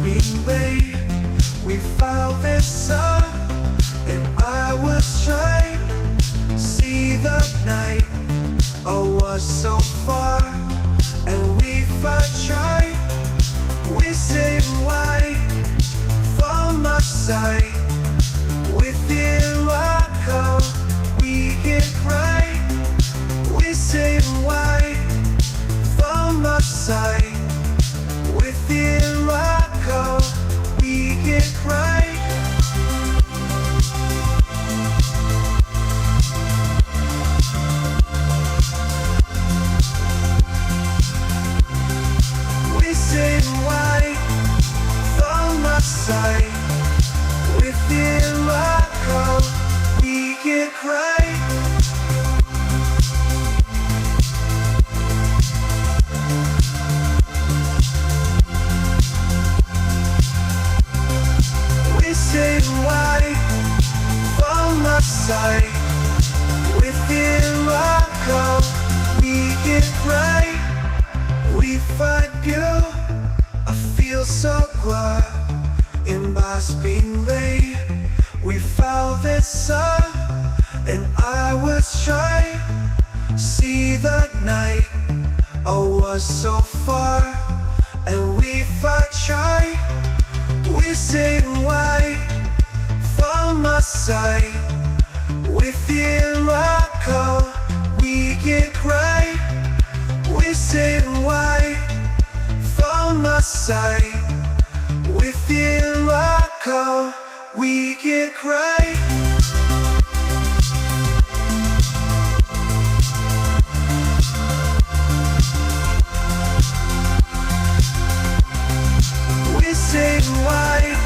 being late, we found this sun, and I was trying to see the night. Oh, was so far, and we fought trying. We saved light from our sight. Within Morocco, we get right. We saved light from our sight. Within Morocco, we get right. We saved light from our sight. Within Morocco, we get right. We saved light from our sight. Within Morocco, we get right. We find you, I feel so glad. In my being late, we found this sun, and I was trying to see the night. Oh, was so far, and we fought trying. We saved light from our sight. Within Morocco, we get right. We saved light from our sight. Within Morocco, we get right.